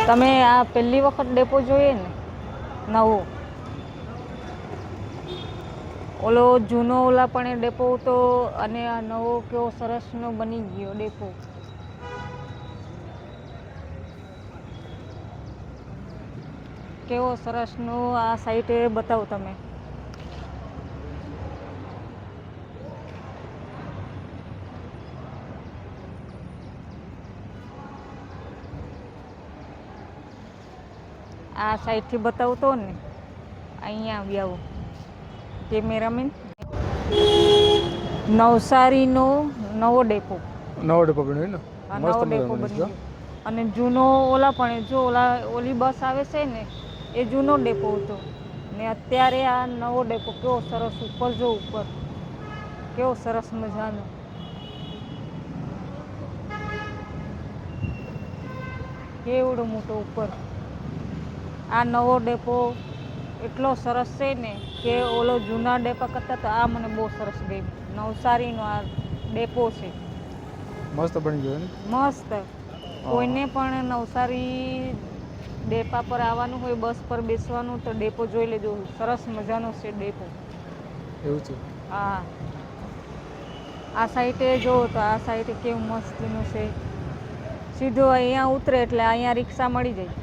તમે આ પહેલી વખત ડેપો જોઈએ ને નવો? ઓલો જૂનો ઓલા પણ ડેપો હતો અને આ નવો કેવો સરસનો બની ગયો ડેપો. કેવો સરસનો આ સાઈટે બતાવો તમે. આ સાઈડથી બતાવતો ને, અહીંયા આવી આવો કેમેરામેન. નવસારીનો નવો ડેપો. નવો ડેપો બન્યો ને? આ મસ્ત નવો ડેપો મજાનો બની છે. ગયો. અને જૂનો ઓલા પણ જો ઓલી બસ આવે છે ને એ જૂનો ડેપો હતો ને અત્યારે આ નવો ડેપો કેવો સરસ ઉપર જો ઉપર કેવો સરસ મજાનો. કેવડો મોટો ઉપર. આ નવો ડેપો એટલો સરસ છે ને કે ઓલો જૂના ડેપા કરતાં તો આ મને બહુ સરસ ગમ્યું. નવસારીનો આ ડેપો છે. મસ્ત બની ગયો ને? મસ્ત. કોઈને પણ નવસારી ડેપા પર આવવાનું હોય, બસ પર બેસવાનું તો ડેપો જોઈ લેજો. સરસ મજાનો છે ડેપો. એવું છે? હા. આ સાઈડે જોવો તો આ સાઈડે કેવું મસ્તીનું છે. સીધું અહીંયા ઉતરે એટલે અહીંયા રિક્ષા મળી જાય.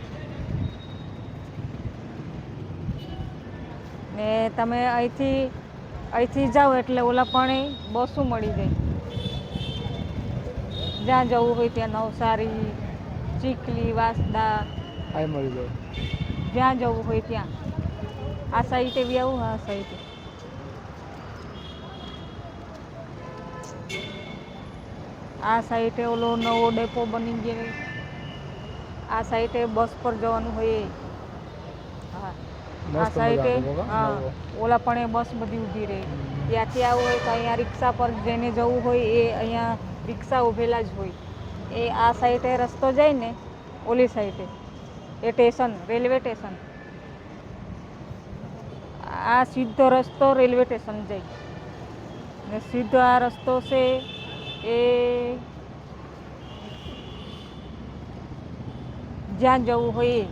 ને તમે અહીંથી જાઓ એટલે ઓલા પણ બસો મળી જાય. જ્યાં જવું હોય ત્યાં નવસારી, ચીખલી, વાંસદા. અહીં મળી જાય. જ્યાં જવું હોય ત્યાં. આ સાઈડે બી આવું, આ સાઈડે. આ સાઈડે ઓલો નવો ડેપો બની ગયો. આ સાઈડે બસ પર જવાનું હોય. હા. આ સાઈડે હા ઓલા પણ એ બસ બધી ઊભી રહે. ત્યાંથી આવવું હોય તો અહીંયા રિક્ષા પર જેને જવું હોય એ અહીંયા રિક્ષા ઊભેલા જ હોય. એ આ સાઈડે રસ્તો જાય ને ઓલી સાઈડે એ સ્ટેશન, રેલવે સ્ટેશન. આ સીધો રસ્તો રેલવે સ્ટેશન જાય ને સીધો આ રસ્તો છે એ જ્યાં જવું હોય એ.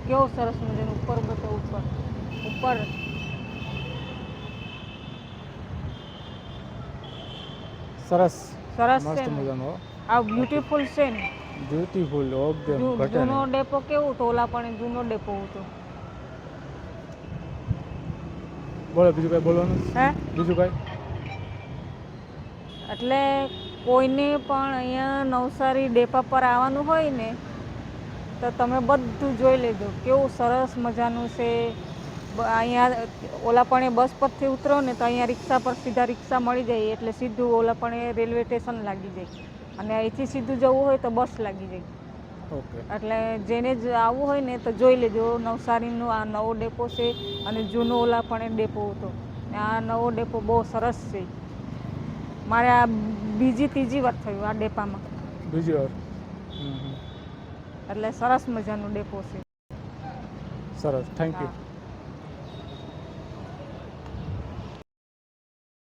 કેવો સરસ મજાનો ઉપર બતાવો ઉપર. સરસ. સરસ છે મસ્ત ને? મજાનો. આ બ્યુટીફુલ છે ને? બ્યુટીફુલ એકદમ. જૂનો ડેપો કેવું તો ઓલા પણ જૂનો ડેપો હતો. બોલો બીજું કઈ બોલવાનું? હે? બીજું કઈ? એટલે કોઈને પણ અહીંયા નવસારી ડેપા પર આવવાનું હોય ને તો તમે બધું જોઈ લેજો. કેવું સરસ મજાનું છે. અહીંયા ઓલા પણ બસ પરથી ઉતરો ને તો અહીંયા રિક્ષા પર સીધા રિક્ષા મળી જાય એટલે સીધું ઓલા પણ રેલવે સ્ટેશન લાગી જાય. અને અહીંથી સીધું જવું હોય તો બસ લાગી જાય. ઓકે. એટલે જેને જ આવવું હોય ને તો જોઈ લેજો. નવસારીનો આ નવો ડેપો છે અને જૂનો ઓલા પણ ડેપો હતો. આ નવો ડેપો બહુ સરસ છે. મારે આ ત્રીજી વાર થયું આ ડેપામાં. બીજી વાર? એટલે સરસ મજાનો ડેપો છે. સરસ. Thank you.